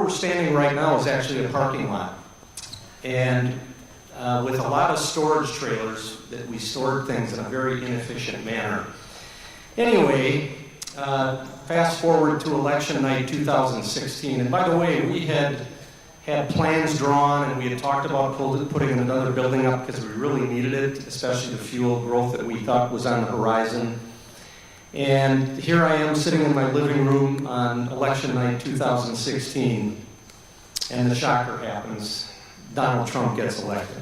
we're standing right now is actually a parking lot. And with a lot of storage trailers that we stored things in a very inefficient manner. Anyway, fast forward to election night 2016. And by the way, we had plans drawn and we had talked about putting another building up because we really needed it, especially to fuel growth that we thought was on the horizon. And here I am sitting in my living room on election night 2016, and the shocker happens. Donald Trump gets elected.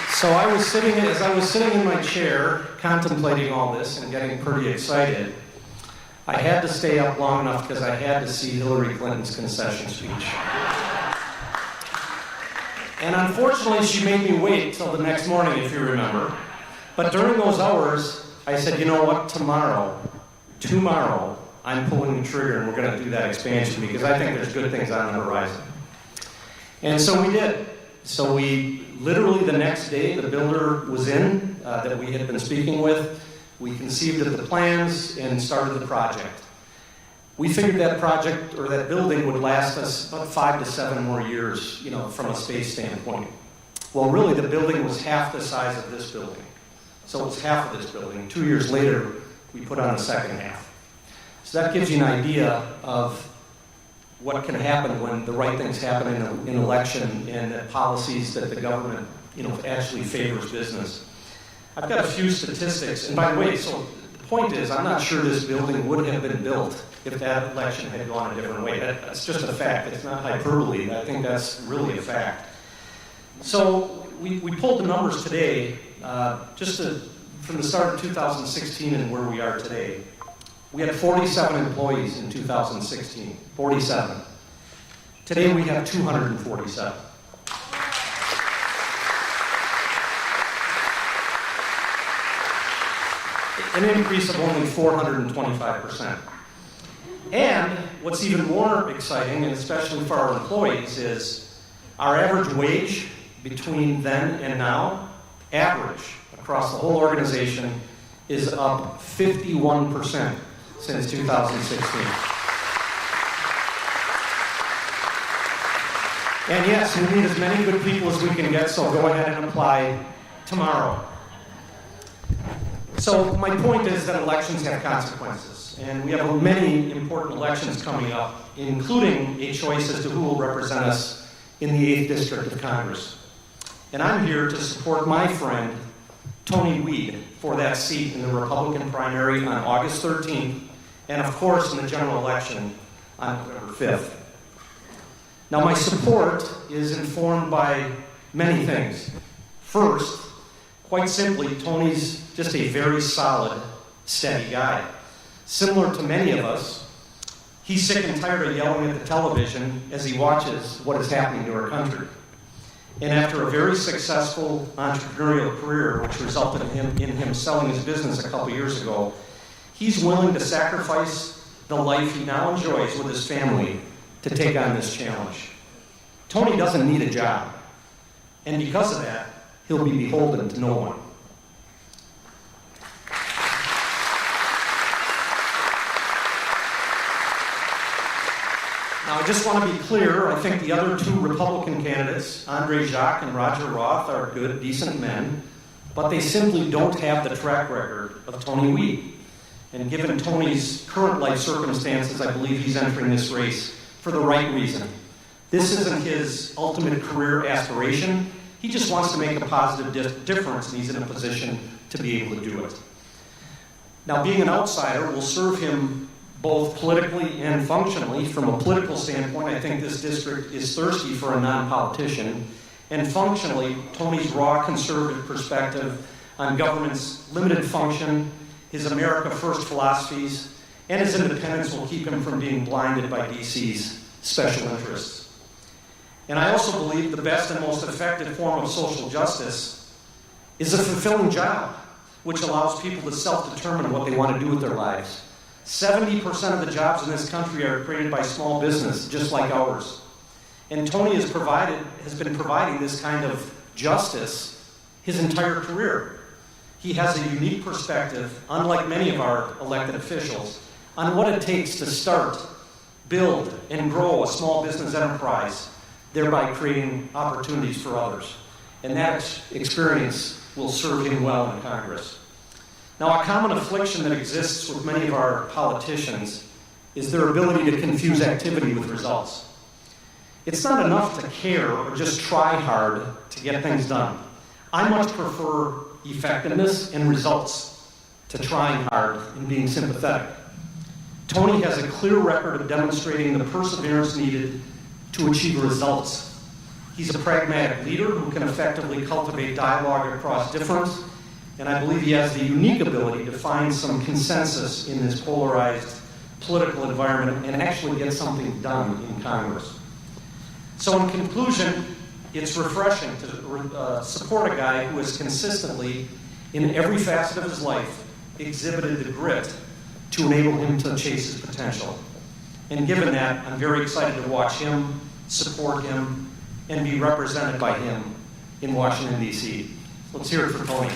So as I was sitting in my chair, contemplating all this and getting pretty excited, I had to stay up long enough because I had to see Hillary Clinton's concession speech. And unfortunately, she made me wait till the next morning, if you remember. But during those hours, I said, you know what, tomorrow, I'm pulling the trigger and we're going to do that expansion because I think there's good things on the horizon. And so we did. So we literally the next day, the builder was in that we had been speaking with. We conceived of the plans and started the project. We figured that project or that building would last us about 5 to 7 more years, from a space standpoint. Well, really, the building was half the size of this building. So it was half of this building. 2 years later, we put on the second half. So that gives you an idea of what can happen when the right things happen in an election and the policies that the government, actually favors business. I've got a few statistics, and by the way, so the point is, I'm not sure this building would have been built if that election had gone a different way. That's just a fact. It's not hyperbole. I think that's really a fact. So we pulled the numbers today, from the start of 2016 and where we are today. We had 47 employees in 2016, 47. Today we have 247. An increase of only 425%. And what's even more exciting, and especially for our employees, is our average wage between then and now, average across the whole organization, is up 51% since 2016. And yes, we need as many good people as we can get, so go ahead and apply tomorrow. So my point is that elections have consequences, and we have many important elections coming up, including a choice as to who will represent us in the 8th District of Congress. And I'm here to support my friend, Tony Weed, for that seat in the Republican primary on August 13th, and of course in the general election on November 5th. Now my support is informed by many things. First, quite simply, Tony's just a very solid, steady guy. Similar to many of us, he's sick and tired of yelling at the television as he watches what is happening to our country. And after a very successful entrepreneurial career, which resulted in him selling his business a couple years ago, he's willing to sacrifice the life he now enjoys with his family to take on this challenge. Tony doesn't need a job, and because of that, he'll be beholden to no one. Now, I just want to be clear, I think the other two Republican candidates, Andre Jacques and Roger Roth, are good, decent men, but they simply don't have the track record of Tony Weed. And given Tony's current life circumstances, I believe he's entering this race for the right reason. This isn't his ultimate career aspiration. He just wants to make a positive difference, and he's in a position to be able to do it. Now, being an outsider will serve him both politically and functionally. From a political standpoint, I think this district is thirsty for a non-politician. And functionally, Tony's raw conservative perspective on government's limited function, his America First philosophies, and his independence will keep him from being blinded by DC's special interests. And I also believe the best and most effective form of social justice is a fulfilling job, which allows people to self-determine what they want to do with their lives. 70% of the jobs in this country are created by small business, just like ours. And Tony has been providing this kind of justice his entire career. he has a unique perspective, unlike many of our elected officials, on what it takes to start, build, and grow a small business enterprise, thereby creating opportunities for others. And that experience will serve him well in Congress. Now, a common affliction that exists with many of our politicians is their ability to confuse activity with results. It's not enough to care or just try hard to get things done. I much prefer effectiveness and results to trying hard and being sympathetic. Tony has a clear record of demonstrating the perseverance needed to achieve results. He's a pragmatic leader who can effectively cultivate dialogue across difference, and I believe he has the unique ability to find some consensus in this polarized political environment and actually get something done in Congress. So in conclusion, it's refreshing to support a guy who has consistently, in every facet of his life, exhibited the grit to enable him to chase his potential. And given that, I'm very excited to watch him, support him, and be represented by him in Washington, D.C. Let's hear it for Tony.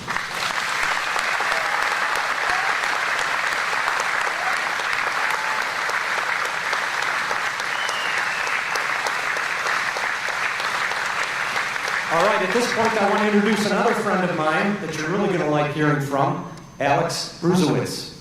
All right, at this point, I want to introduce another friend of mine that you're really going to like hearing from, Alex Bruzewitz.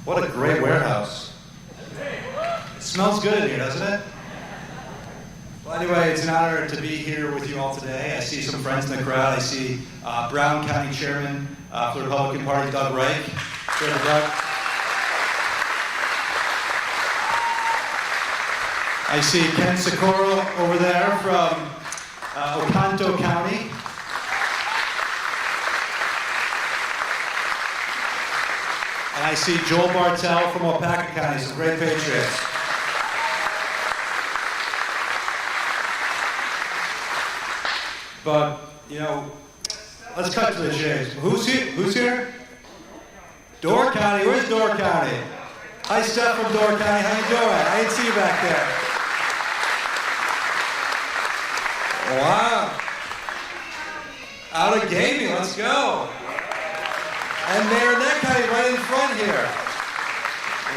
What a great warehouse. It smells good in here, doesn't it? Well, anyway, it's an honor to be here with you all today. I see some friends in the crowd. I see Brown County Chairman for the Republican Party, Doug Reich. Chairman Doug. I see Ken Socorro over there from Oconto County. And I see Joel Bartell from Opaka County, some great patriots. But, you know, let's cut to the chase. Who's here? Door County. Where's Door County? Hi, Steph from Door County. How you doing? I didn't see you back there. Wow. Out of gaming. Let's go. And Mayor Neck County right in front here.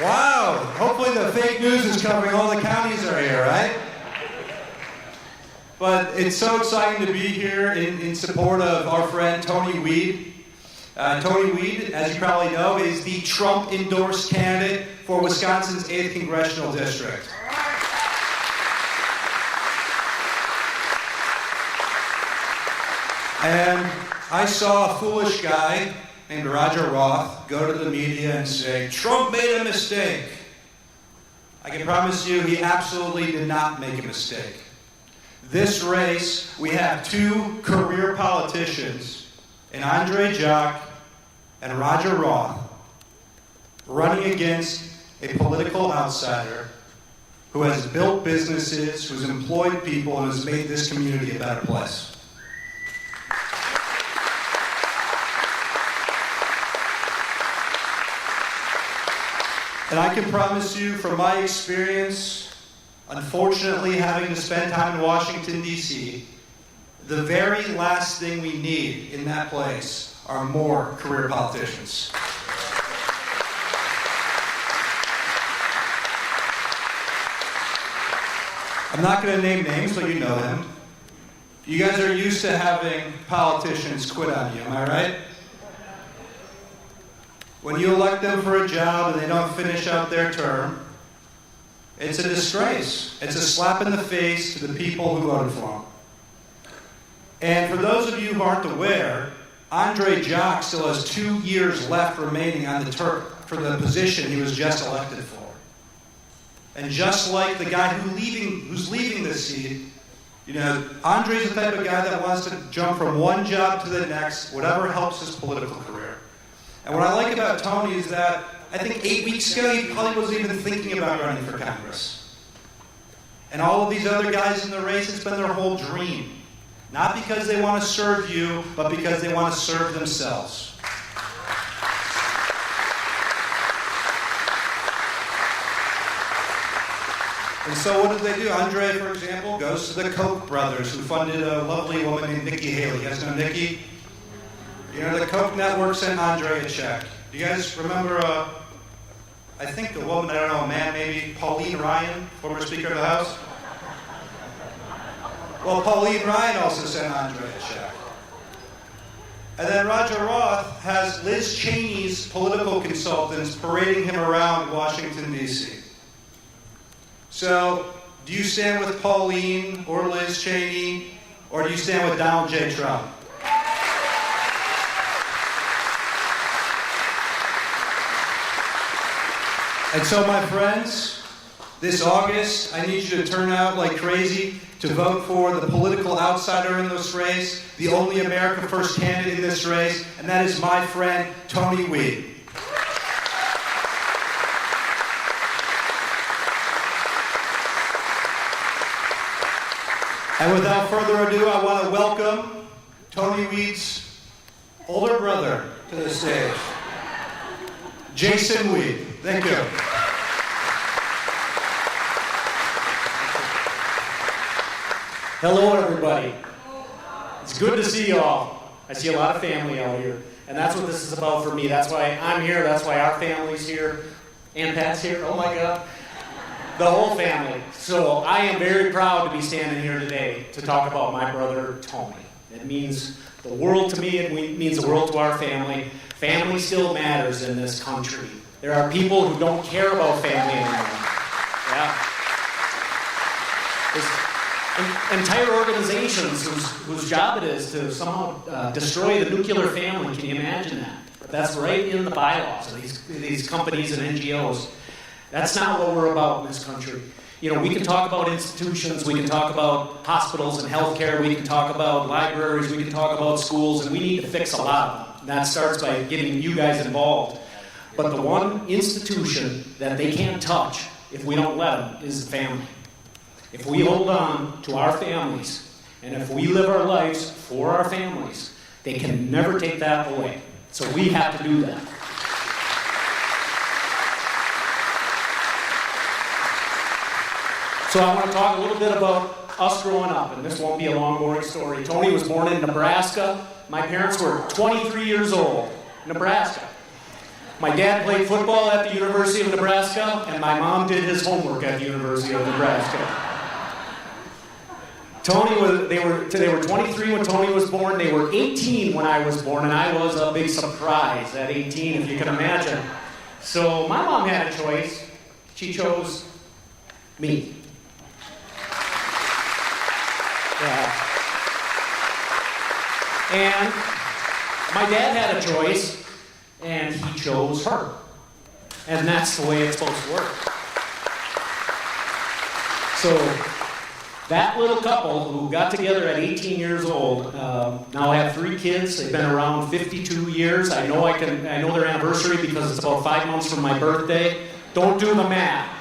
Wow. Hopefully the fake news is covering all the counties are here, right? But it's so exciting to be here in support of our friend Tony Weed. Tony Weed, as you probably know, is the Trump-endorsed candidate for Wisconsin's 8th Congressional District. And I saw a foolish guy named Roger Roth go to the media and say, Trump made a mistake. I can promise you he absolutely did not make a mistake. This race, we have two career politicians, in Andre Jacques and Roger Roth, running against a political outsider who has built businesses, who's employed people, and has made this community a better place. And I can promise you, from my experience, unfortunately having to spend time in Washington, D.C., the very last thing we need in that place are more career politicians. I'm not going to name names, but you know them. You guys are used to having politicians quit on you, am I right? When you elect them for a job and they don't finish out their term, it's a disgrace. It's a slap in the face to the people who voted for them. And for those of you who aren't aware, Andre Jacques still has 2 years left remaining on the turf for the position he was just elected for. And just like the guy who's leaving this seat, you know, Andre's the type of guy that wants to jump from one job to the next, whatever helps his political career. And what I like about Tony is that I think 8 weeks ago, he probably wasn't even thinking about running for Congress. And all of these other guys in the race, it's been their whole dream. Not because they want to serve you, but because they want to serve themselves. And so what did they do? Andre, for example, goes to the Koch brothers, who funded a lovely woman named Nikki Haley. You guys know Nikki? You know, the Koch network sent Andre a check. Do you guys remember, I think a woman, I don't know, a man maybe, Pauline Ryan, former Speaker of the House? Well, Pauline Ryan also sent Andre a check. And then Roger Roth has Liz Cheney's political consultants parading him around Washington, D.C. So, do you stand with Pauline or Liz Cheney, or do you stand with Donald J. Trump? And so, my friends, this August, I need you to turn out like crazy to vote for the political outsider in this race, the only America First candidate in this race, and that is my friend, Tony Wbay. And without further ado, I want to welcome Tony Wbay's older brother to the stage, Jason Wbay. Thank you. Hello, everybody. It's good to see you all. I see a lot of family out here, and that's what this is about for me. That's why I'm here. That's why our family's here. And Pat's here. Oh, my God. The whole family. So I am very proud to be standing here today to talk about my brother, Tony. It means the world to me. It means the world to our family. Family still matters in this country. There are people who don't care about family anymore. Yeah. There's entire organizations whose job it is to somehow destroy the nuclear family. Can you imagine that? But that's right in the bylaws of these companies and NGOs. That's not what we're about in this country. You know, we can talk about institutions, we can talk about hospitals and healthcare, we can talk about libraries, we can talk about schools, and we need to fix a lot of them. And that starts by getting you guys involved. But the one institution that they can't touch, if we don't let them, is the family. If we hold on to our families, and if we live our lives for our families, they can never take that away. So we have to do that. So I want to talk a little bit about us growing up, and this won't be a long, boring story. Tony was born in Nebraska. My parents were 23 years old. Nebraska. My dad played football at the University of Nebraska, and my mom did his homework at the University of Nebraska. They were 23 when Tony was born. They were 18 when I was born, and I was a big surprise at 18, if you can imagine. So my mom had a choice. She chose me. Yeah. And my dad had a choice, and he chose her. And that's the way it's supposed to work. So that little couple who got together at 18 years old, now I have 3 kids. They've been around 52 years. I know their anniversary because it's about 5 months from my birthday. Don't do the math.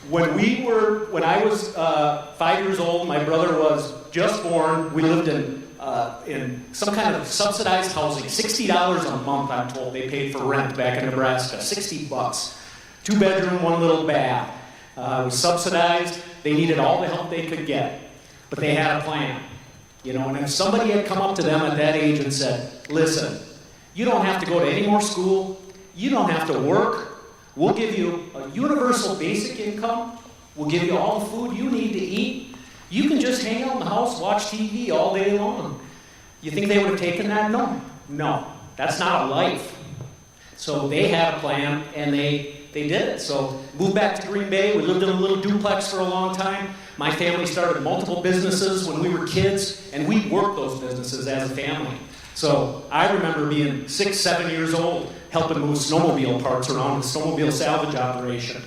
When I was 5 years old, my brother was just born. We lived in some kind of subsidized housing. $60 a month, I'm told, they paid for rent back in Nebraska. $60. 2-bedroom, 1 little bath. It was subsidized. They needed all the help they could get. But they had a plan. You know, and if somebody had come up to them at that age and said, listen, you don't have to go to any more school. You don't have to work. We'll give you a universal basic income. We'll give you all the food you need to eat. You can just hang out in the house, watch TV all day long. You think they would have taken that? No. That's not a life. So they had a plan, and they did it. So moved back to Green Bay. We lived in a little duplex for a long time. My family started multiple businesses when we were kids, and we worked those businesses as a family. So I remember being 6, 7 years old, helping move snowmobile parts around the snowmobile salvage operation.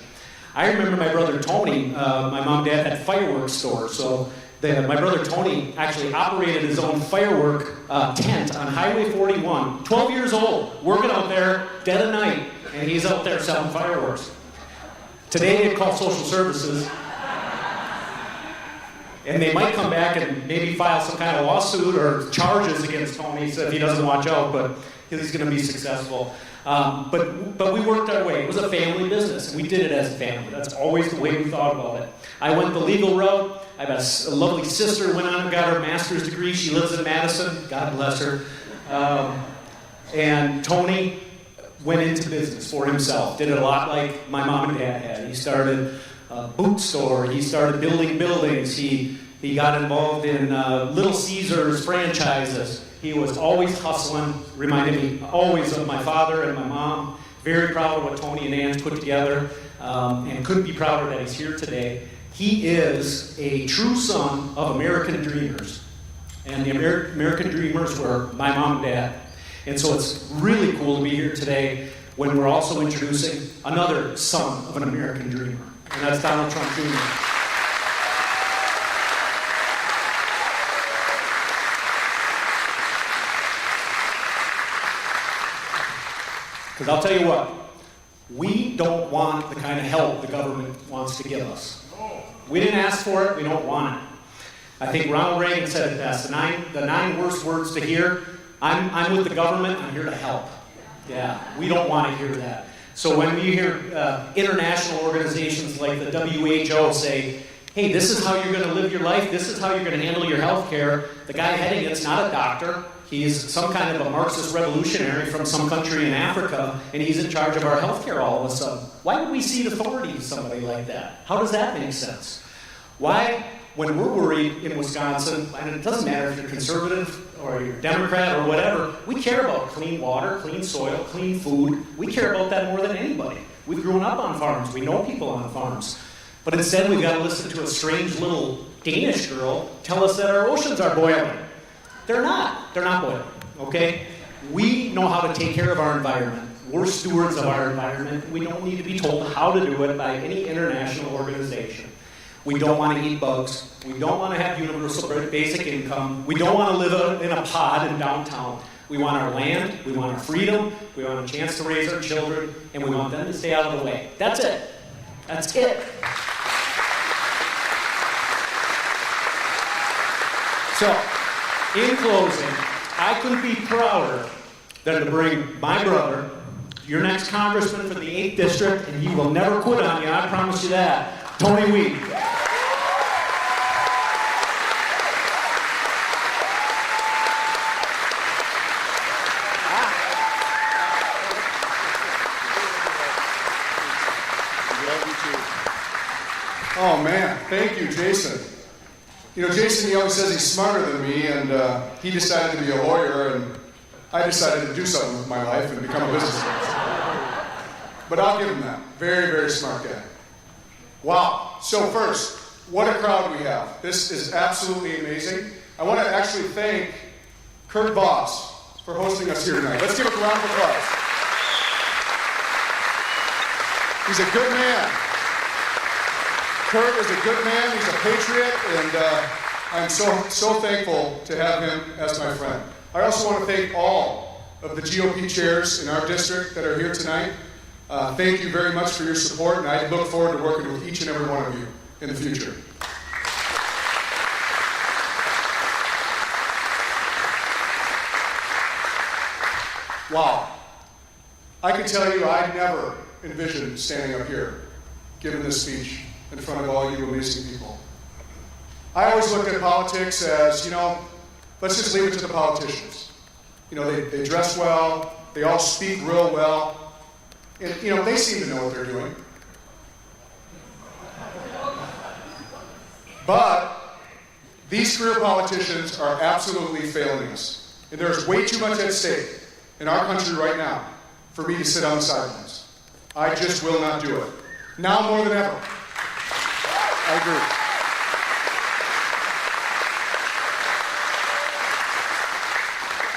I remember my brother Tony, my mom and dad had fireworks stores. So my brother Tony actually operated his own firework tent on Highway 41, 12 years old, working out there dead of night, and he's out there selling fireworks. Today they'd call social services. And they might come back and maybe file some kind of lawsuit or charges against Tony if he doesn't watch out, but he's going to be successful. But we worked our way. It was a family business, and we did it as a family. That's always the way we thought about it. I went the legal route. I have a lovely sister, went on and got her master's degree. She lives in Madison. God bless her. And Tony went into business for himself. Did it a lot like my mom and dad had. He started a boot store. He started building buildings. He got involved in Little Caesars franchises. He was always hustling, reminded me always of my father and my mom. Very proud of what Tony and Ann's put together, and couldn't be prouder that he's here today. He is a true son of American dreamers. And the American dreamers were my mom and dad. And so it's really cool to be here today when we're also introducing another son of an American dreamer. And that's Donald Trump Jr. Because I'll tell you what, we don't want the kind of help the government wants to give us. We didn't ask for it, we don't want it. I think Ronald Reagan said it best, the nine worst words to hear, I'm with the government, I'm here to help. Yeah, we don't want to hear that. So when we hear international organizations like the WHO say, hey, this is how you're going to live your life, this is how you're going to handle your health care, the guy heading it's not a doctor. He's some kind of a Marxist revolutionary from some country in Africa, and he's in charge of our healthcare all of a sudden. Why would we cede authority to somebody like that? How does that make sense? Why, when we're worried in Wisconsin, and it doesn't matter if you're conservative or you're Democrat or whatever, we care about clean water, clean soil, clean food. We care about that more than anybody. We've grown up on farms. We know people on farms. But instead, we've got to listen to a strange little Danish girl tell us that our oceans are boiling. They're not. They're not boiling, okay? We know how to take care of our environment. We're stewards of our environment. We don't need to be told how to do it by any international organization. We don't want to eat bugs. We don't want to have universal basic income. We don't want to live in a pod in downtown. We want our land. We want our freedom. We want a chance to raise our children. And we want them to stay out of the way. That's it. That's it. So, in closing, I couldn't be prouder than to bring my brother, your next congressman for the 8th District, and he will never quit on you, I promise you that, Tony Wbay. Oh man, thank you, Jason. You know, Jason, he always says he's smarter than me, and he decided to be a lawyer, and I decided to do something with my life and become a businessman. But I'll give him that. Very, very smart guy. Wow. So first, what a crowd we have. This is absolutely amazing. I want to actually thank Kurt Voss for hosting us here tonight. Let's give a round of applause. He's a good man. Kurt is a good man, he's a patriot, and I'm so thankful to have him as my friend. I also want to thank all of the GOP chairs in our district that are here tonight. Thank you very much for your support, and I look forward to working with each and every one of you in the future. Wow. I can tell you I never envisioned standing up here, giving this speech in front of all you amazing people. I always looked at politics as, you know, let's just leave it to the politicians. You know, they dress well, they all speak real well, and, you know, they seem to know what they're doing. But these career politicians are absolutely failing us. And there's way too much at stake in our country right now for me to sit on the sidelines. I just will not do it. Now more than ever. I agree.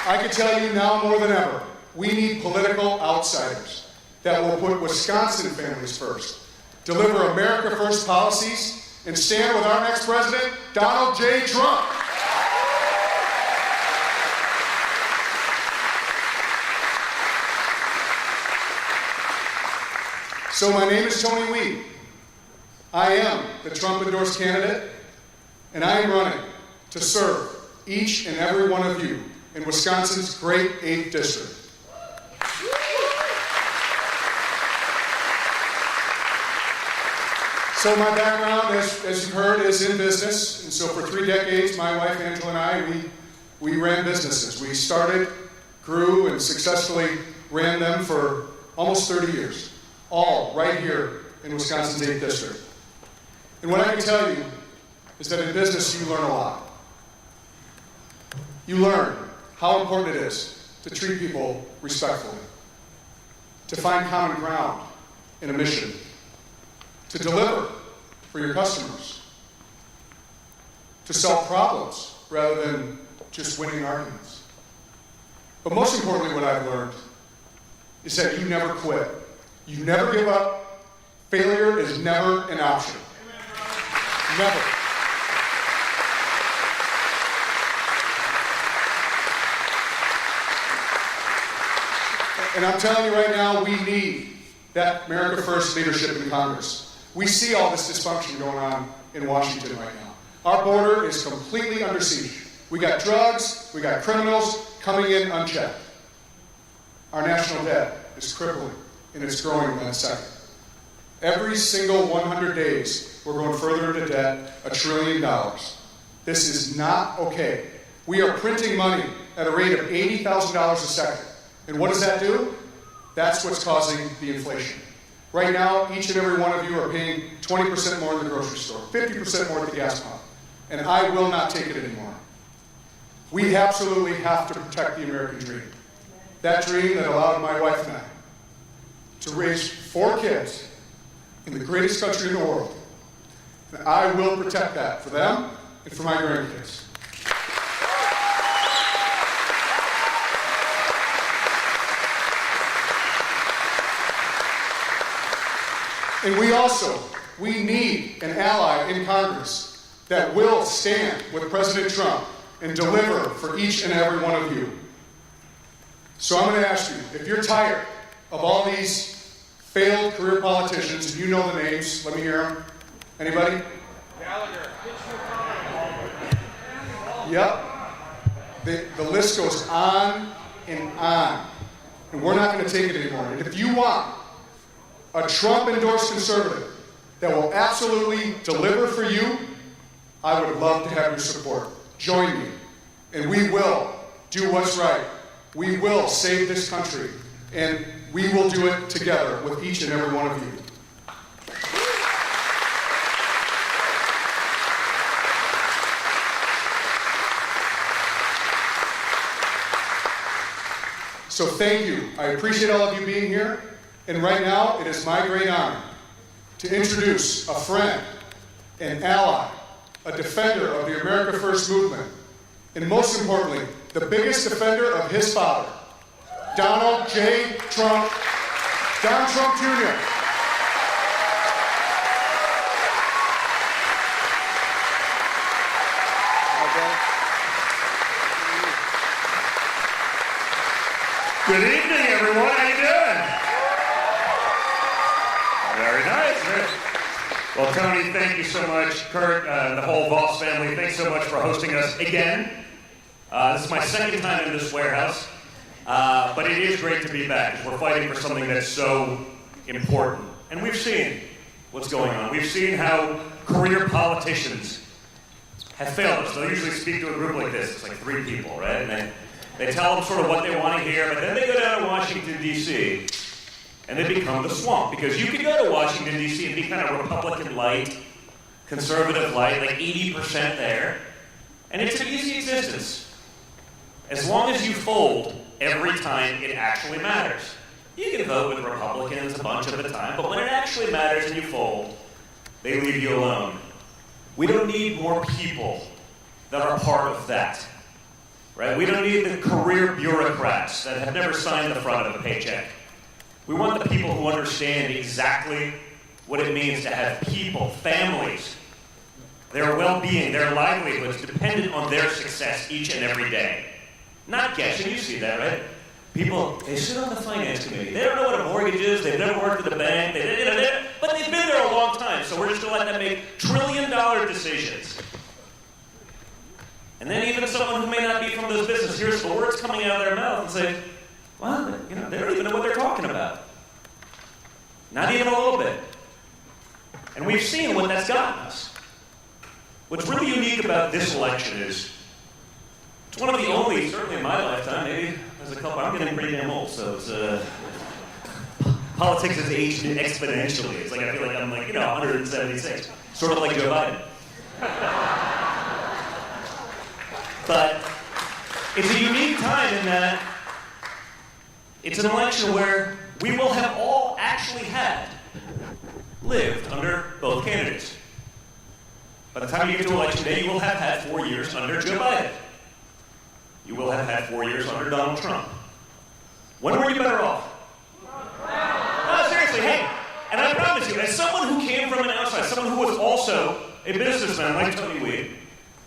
I can tell you now more than ever, we need political outsiders that will put Wisconsin families first, deliver America First policies, and stand with our next president, Donald J. Trump. So my name is Tony Wbay. I am the Trump-endorsed candidate, and I am running to serve each and every one of you in Wisconsin's great 8th District. So my background, as you've heard, is in business. And so for 3 decades, my wife Angela and I, we ran businesses. We started, grew, and successfully ran them for almost 30 years, all right here in Wisconsin's 8th District. And what I can tell you is that in business, you learn a lot. You learn how important it is to treat people respectfully, to find common ground in a mission, to deliver for your customers, to solve problems rather than just winning arguments. But most importantly, what I've learned is that you never quit. You never give up. Failure is never an option. Never. And I'm telling you right now, we need that America First leadership in Congress. We see all this dysfunction going on in Washington right now. Our border is completely under siege. We got drugs, we got criminals coming in unchecked. Our national debt is crippling, and it's growing by the second. Every single 100 days, we're going further into debt, $1 trillion. This is not okay. We are printing money at a rate of $80,000 a second. And what does that do? That's what's causing the inflation. Right now, each and every one of you are paying 20% more in the grocery store, 50% more at the gas pump. And I will not take it anymore. We absolutely have to protect the American dream. That dream that allowed my wife and I to raise 4 kids in the greatest country in the world. And I will protect that for them and for my grandkids. And we need an ally in Congress that will stand with President Trump and deliver for each and every one of you. So I'm going to ask you, if you're tired of all these failed career politicians, and you know the names, let me hear them. Anybody? Gallagher. Yep. The list goes on and on. And we're not going to take it anymore. And if you want a Trump-endorsed conservative that will absolutely deliver for you, I would love to have your support. Join me, and we will do what's right. We will save this country, and we will do it together with each and every one of you. So thank you. I appreciate all of you being here. And right now, it is my great honor to introduce a friend, an ally, a defender of the America First movement, and most importantly, the biggest defender of his father, Donald J. Trump, Don Trump Jr. Good evening, everyone. How you doing? Very nice. Well, Tony, thank you so much. Kurt, the whole Voss family, thanks so much for hosting us again. This is my second time in this warehouse, but it is great to be back. We're fighting for something that's so important. And we've seen what's going on. We've seen how career politicians have failed us. They'll usually speak to a group like this. It's like 3 people, right? And they tell them sort of what they want to hear, but then they go down to Washington, D.C., and they become the swamp. Because you can go to Washington, D.C. and be kind of Republican light, conservative light, like 80% there, and it's an easy existence. As long as you fold every time it actually matters. You can vote with Republicans a bunch of the time, but when it actually matters and you fold, they leave you alone. We don't need more people that are part of that. Right? We don't need the career bureaucrats that have never signed the front of a paycheck. We want the people who understand exactly what it means to have people, families, their well-being, their livelihoods dependent on their success each and every day. Not guessing, you see that, right? People, they sit on the finance committee. They don't know what a mortgage is. They've never worked at a bank. But they've been there a long time, so we're just going to let them make trillion-dollar decisions. And then even someone who may not be from those businesses hears the words coming out of their mouth and say, well, they don't even know what they're talking about. Not even a little bit. And we've seen what that's gotten us. What's really unique about this election is it's one of the only, certainly in my lifetime, maybe as a couple, I'm getting pretty damn old, so it's, politics has aged exponentially. It's like I feel like I'm 176, sort of like Joe Biden. But it's a unique time in that it's an election where we will have all actually lived under both candidates. By the time you get to election day, you will have had 4 years under Joe Biden. You will have had 4 years under Donald Trump. When were you better off? No, seriously, hey. And I promise you, as someone who came from an outside, someone who was also a businessman like Tony Weed,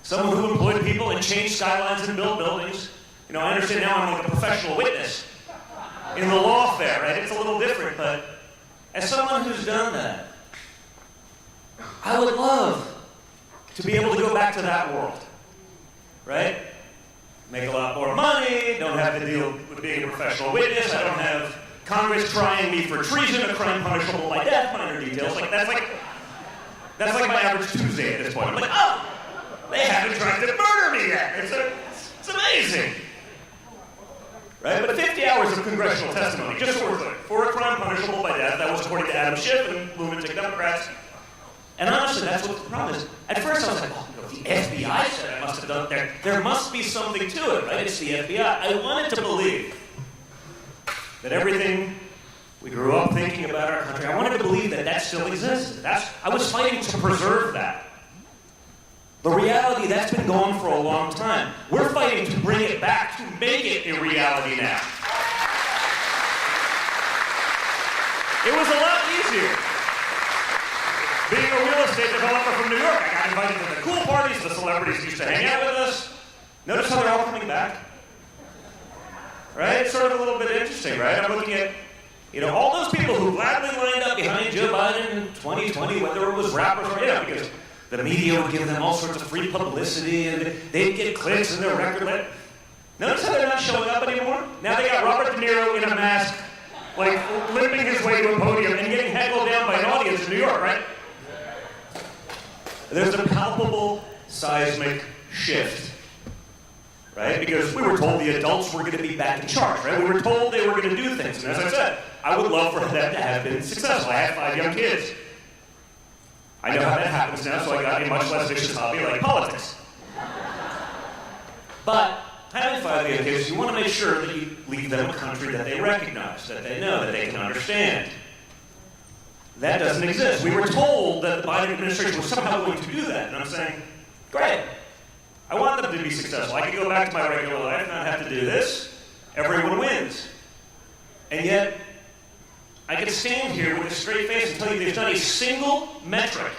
someone who employed people and changed skylines and built buildings, I understand now I'm like a professional witness in the lawfare, right? It's a little different, but as someone who's done that, I would love to be able to go back to that world, right? Make a lot more money, don't have to deal with being a professional witness, I don't have Congress trying me for treason, a crime punishable by death, minor details. That's like my average Tuesday at this point. I'm like, oh, they haven't tried to murder me yet. It's amazing. Right? But 50 hours of congressional testimony, just so we're clear, for a crime punishable by death, that was according to Adam Schiff and lunatic Democrats. And honestly, that's what the problem is. At first I was like, the FBI said I must have done it. There must be something to it, right? It's the FBI. I wanted to believe that everything we grew up thinking about our country, I wanted to believe that still existed. I was fighting to preserve that. The reality, that's been gone for a long time. We're fighting to bring it back, to make it a reality now. It was a lot easier being a real estate developer from New York. I got invited to the cool parties, the celebrities used to hang out with us. Notice how they're all coming back? Right? It's sort of a little bit interesting, right? I'm looking at, all those people who gladly lined up behind Joe Biden in 2020, whether it was rappers or, because the media would give them all sorts of free publicity and they'd get clicks in their record label. Notice how they're not showing up anymore? Now they got Robert De Niro in a mask, limping his way to a podium and getting heckled down by an audience in New York, right? There's a palpable seismic shift, right? Because we were told the adults were going to be back in charge, right? We were told they were going to do things. And as I said, I would love for them to have been successful. I have 5 young kids. I know how that happens now, so I got a much less vicious hobby like politics. But having 5 young kids, you want to make sure that you leave them a country that they recognize, that they know, that they can understand. That doesn't exist. We were told that the Biden administration was somehow going to do that, and I'm saying, great. I want them to be successful. I could go back to my regular life, not have to do this. Everyone wins. And yet, I can stand here with a straight face and tell you there's not a single metric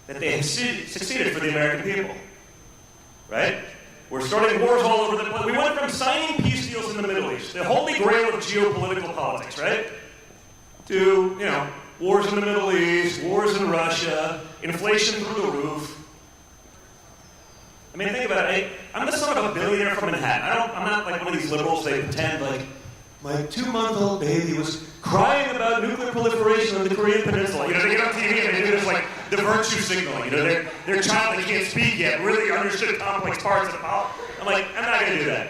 that they have succeeded for the American people. Right? We're starting wars all over the place. We went from signing peace deals in the Middle East, the holy grail of geopolitical politics, right? To, wars in the Middle East, wars in Russia, inflation through the roof. I mean, think about it. I'm the son of a billionaire from Manhattan. I'm not like one of these liberals. They pretend like my 2-month-old baby was crying about nuclear proliferation on the Korean Peninsula. They get on TV and they do this the virtue signal. Their child that can't speak yet really understood complex parts of the politics. I'm like, I'm not going to do that.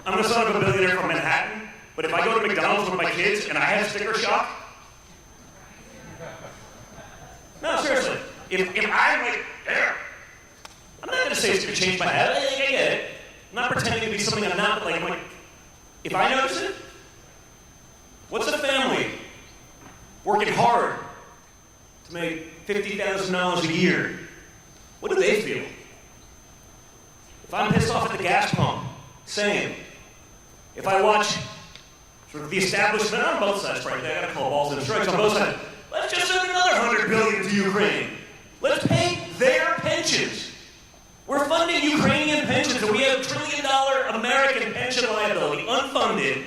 I'm the son of a billionaire from Manhattan. But if I go to McDonald's with my kids and I have sticker shock, no, seriously, if I'm there, I'm not going to say it's going to change my head. I get it. I'm not pretending to be something I'm not, but if I notice it, what's a family working hard to make $50,000 a year? What do they feel? If I'm pissed off at the gas pump, same. If I watch sort of the establishment on both sides, frankly, I got to call balls and strikes on both sides. Let's just send another $100 billion to Ukraine. Let's pay their pensions. We're funding Ukrainian pensions, and we have $1 trillion American pension liability, unfunded,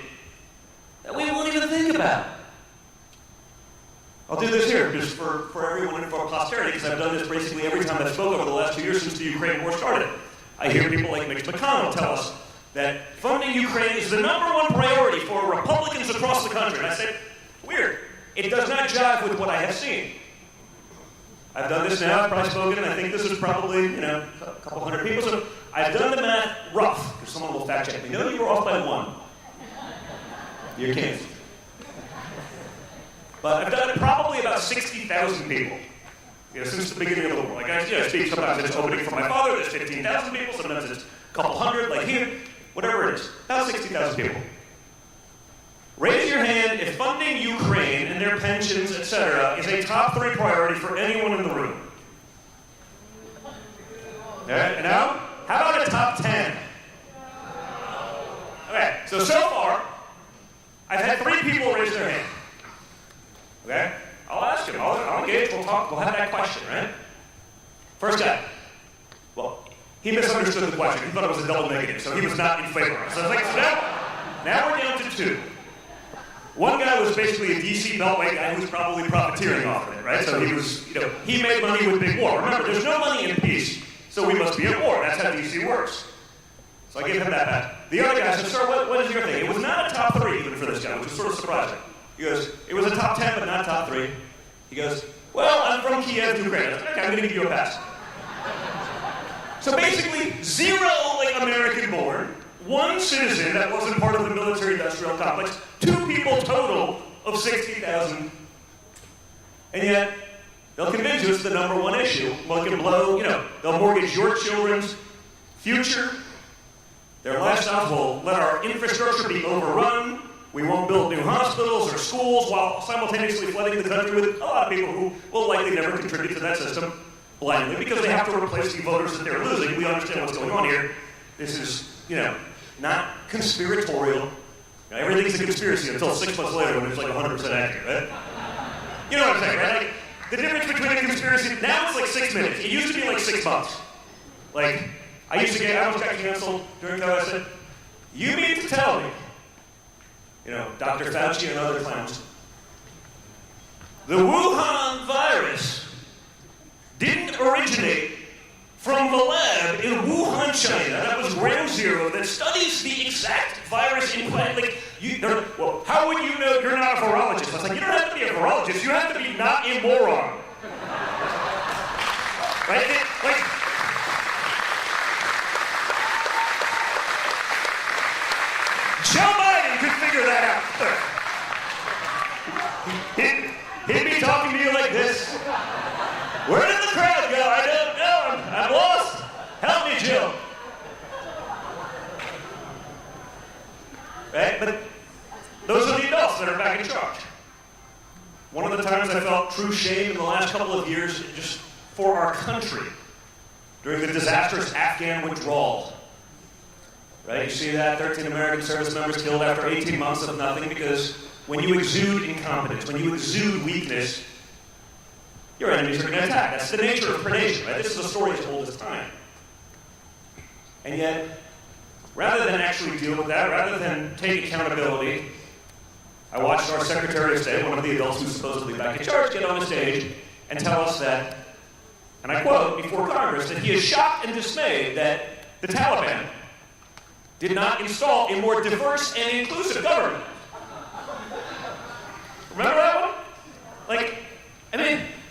that we won't even think about. I'll do this here, just for everyone and for posterity, because I've done this basically every time I spoke over the last 2 years since the Ukraine war started. I hear people like Mitch McConnell tell us that funding Ukraine is the #1 priority for Republicans across the country. And I said, weird. It does not jive with what I have seen. I've done this now, I've probably spoken, and I think this is probably, a couple hundred people. So I've done the math rough, because someone will fact check me. No, you were off by 1. You can't. But I've done it probably about 60,000 people. Since the beginning of the war. Like I speak, sometimes it's opening for my father, there's 15,000 people, sometimes it's a couple hundred, like here, whatever it is. About 60,000 people. Raise your hand if funding Ukraine and their pensions, etc., is a top 3 priority for anyone in the room. Okay, now, how about a top 10? Okay, so far, I've had 3 people raise their hand. Okay? I'll ask him, I'll engage, we'll talk, we'll have that question, right? First guy. Well, he misunderstood the question. He thought it was a double negative, so he was not in favor of it. So I was like, so now we're down to 2. One guy was basically a DC Beltway guy who was probably profiteering off of it, right? So he was, he made money with big war. Remember, there's no money in peace, so we must be at war. That's how DC works. So I gave him that back. The other guy said, sir, what is your thing? It was not a top 3 even for this guy, which was sort of surprising. He goes, it was a top 10, but not top 3. He goes, well, I'm from Kiev, Ukraine. I said, okay, I'm going to give you a pass. So basically, 0 American born, 1 citizen that wasn't part of the military-industrial complex, 2 people total of 60,000. And yet, they'll convince you it's the #1 issue. Well, it can blow, they'll mortgage your children's future. Their lifestyles will let our infrastructure be overrun. We won't build new hospitals or schools while simultaneously flooding the country with a lot of people who will likely never contribute to that system blindly because they have to replace the voters that they're losing. We understand what's going on here. This is, not conspiratorial. Everything's a conspiracy until 6 months later when it's 100% accurate, right? You know what I'm saying, right? The difference between a conspiracy, now it's 6 minutes. It used to be 6 months. I almost got canceled during COVID. I said, you mean to tell me, Dr. Fauci and other clowns, the Wuhan virus didn't originate from the lab in Wuhan, China. That was ground zero that studies the exact virus in plant. Well, how would you know you're not a virologist? I was you don't have to be a virologist. You have to be not a moron. Right? Joe Biden could figure that out. He'd be talking to you like this. Where did the crowd go? I don't know. I'm lost. Help me, Joe. Right? But those are the adults that are back in charge. One of the times I felt true shame in the last couple of years just for our country during the disastrous Afghan withdrawal. Right? You see that 13 American service members killed after 18 months of nothing because when you exude incompetence, when you exude weakness, your enemies are going to attack. That's the nature of predation, right? This is a story as old as time. And yet, rather than actually deal with that, rather than take accountability, I watched our Secretary of State, one of the adults who's supposedly back in charge, get on the stage and tell us that, and I quote, before Congress, that he is shocked and dismayed that the Taliban did not install a more diverse and inclusive government. Remember that one?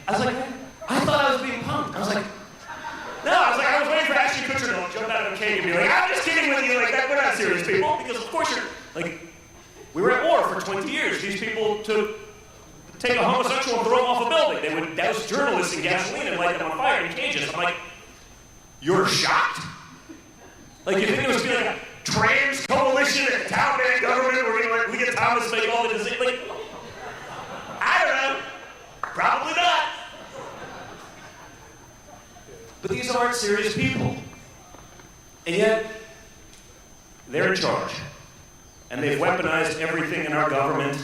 I was I thought I was being punked. I was I was waiting for Ashton Kutcher to jump out of a cave and be I'm just kidding with you, we're not serious people, because of course you're, we were at war for 20 years. These people to take a homosexual and throw him off a building. They would douse journalists in gasoline and light them on fire in cages. I'm you're shocked? You think it was be a trans coalition and the Taliban government were going to let Leah Thomas make all the decisions? I don't know. Probably not. But these aren't serious people. And yet, they're in charge. And they've weaponized everything in our government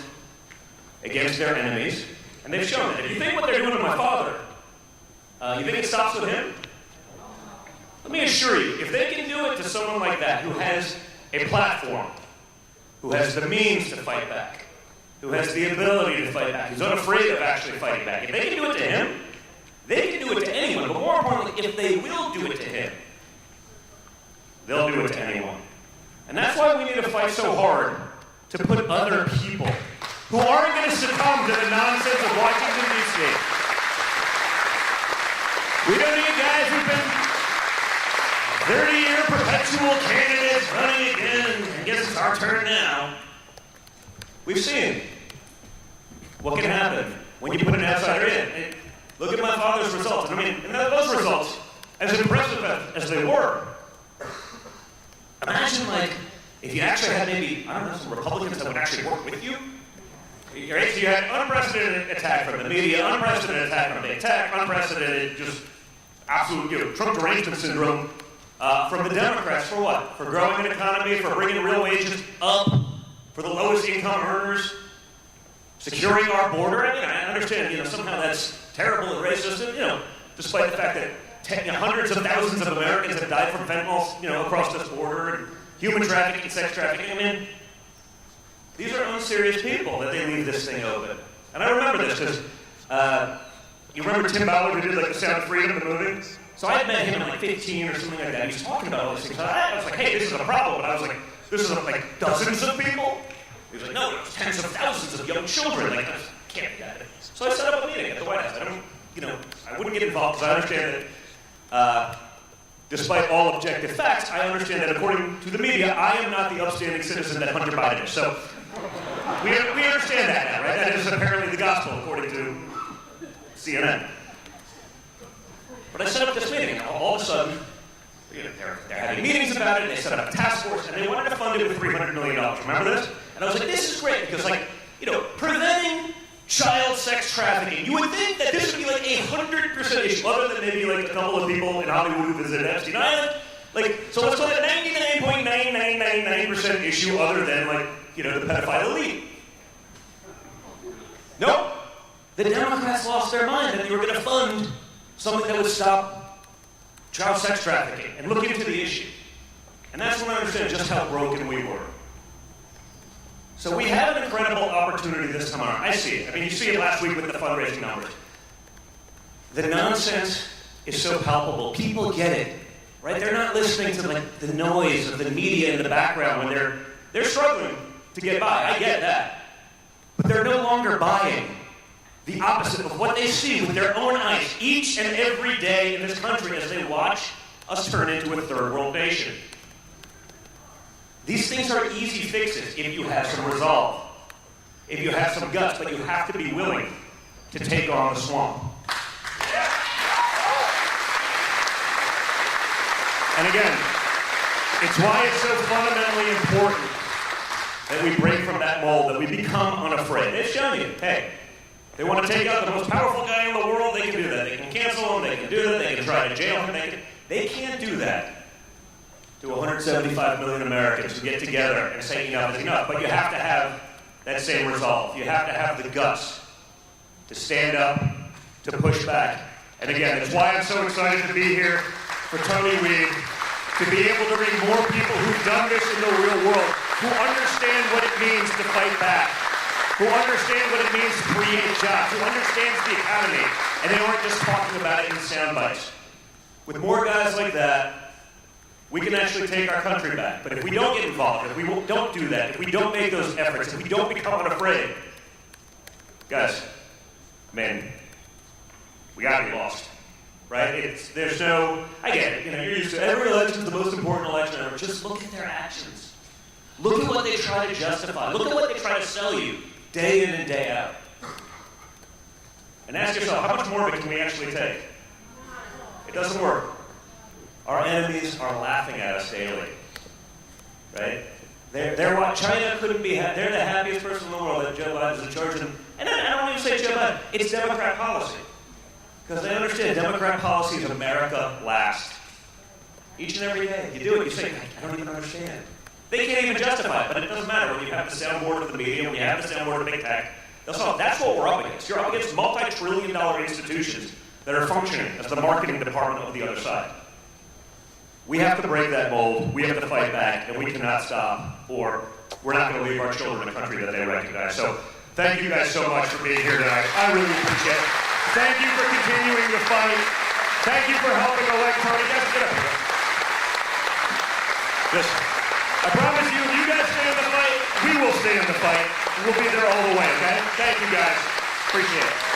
against their enemies. And they've shown it. If you think what they're doing to my father, you think it stops with him? Let me assure you, if they can do it to someone like that who has a platform, who has the means to fight back, who has the ability to fight back, who's unafraid of actually fighting back. If they can do it to him, they can do it to anyone. But more importantly, if they will do it to him, they'll do it to anyone. And that's why we need to fight so hard to put other people who aren't going to succumb to the nonsense of Washington, D.C. We don't need guys who've been 30-year perpetual candidates running again. I guess it's our turn now. We've seen what can happen when you put an outsider in. Look at my father's results. I mean, and those results, as impressive as they were, imagine, like, if you actually had maybe, I don't know, some Republicans that would actually work with you. Right? So you had unprecedented attack from the media, unprecedented attack from big tech, unprecedented just absolute, Trump derangement syndrome from the Democrats for what? For growing an economy, for bringing real wages up, for the lowest income earners, securing our border. I mean, I understand, somehow that's terrible and racist, and, despite the fact that hundreds of thousands of Americans have died from fentanyl, across this border, and human trafficking, sex trafficking. I mean, these are unserious people that they leave this thing open. And I remember this because, you remember Tim Ballard who did like The Sound of Freedom, the movie? So I had met him at like 15 or something like that. He was talking about all these things. I was like, hey, this is a problem. But I was like, this is like dozens of people? He was like, no, it was tens of thousands of young children. Like, that can't be that. So I set up a meeting at the White House. I wouldn't get involved because I understand that despite all objective facts, I understand that according to the media, I am not the upstanding citizen that Hunter Biden is. So we understand that now, right? That is apparently the gospel according to CNN. But I set up this meeting, and all of a sudden, they're having meetings about it, they set up a task force, and they wanted to fund it with $300 million. Remember this? And I was like, this is great, because, preventing child sex trafficking, you would think that this would be like 100% issue, other than maybe like a couple of people in Hollywood who visited Epstein Island. So let's call it 99.9999% issue, other than the pedophile elite. Nope. The Democrats lost their mind that they were going to fund something that would stop child sex trafficking and look into the issue. And that's when I understand just how broken we were. So we have an incredible opportunity this time around. I see it. I mean, you see it last week with the fundraising numbers. The nonsense is so palpable. People get it, right? They're not listening to the noise of the media in the background when they're struggling to get by. I get that. But they're no longer buying the opposite of what they see with their own eyes each and every day in this country as they watch us turn into a third world nation. These things are easy fixes if you have some resolve, if you have some guts, but you have to be willing to take on the swamp. And again, it's why it's so fundamentally important that we break from that mold, that we become unafraid. They've shown you, hey, they want to take out the most powerful guy in the world, they can do that. They can cancel him, they can do that, they can try to jail him, they can't do that to 175 million Americans who get together and say enough is enough. But you have to have that same resolve. You have to have the guts to stand up, to push back. And again, that's why I'm so excited to be here for Tony Weed, to be able to bring more people who've done this in the real world, who understand what it means to fight back, who understand what it means to create jobs, who understands the economy, and they aren't just talking about it in sound bites. With more guys like that, we can actually take our country back. But if we don't get involved, if we don't do that, if we don't make those efforts, if we don't become unafraid, guys, man, we gotta be lost, right? There's no, I get it, you're used to every election's the most important election ever. Just look at their actions. Look at what they try to justify. Look at what they try to sell you day in and day out. And ask yourself, how much more of it can we actually take? It doesn't work. Our enemies are laughing at us daily, right? They're what China couldn't be. They're the happiest person in the world that Joe Biden's in charge of. And I don't even say Joe Biden. It's Democrat policy, because they understand Democrat policy is America last. Each and every day, you do it. You say, I don't even understand. They can't even justify it, but it doesn't matter when you have the soundboard of the media, when you have the soundboard of big tech. That's what we're up against. You're up against multi-trillion-dollar institutions that are functioning as the marketing department of the other side. We have to break that mold, we have to fight back, and we cannot stop, or we're not going to leave our children a country that they recognize. So Thank you guys so much for being here tonight. I really appreciate it. Thank you for continuing the fight. Thank you for helping elect Tony. Guys, get up here. Listen, I promise you, if you guys stay in the fight, we will stay in the fight. We'll be there all the way, okay? Thank you guys. Appreciate it.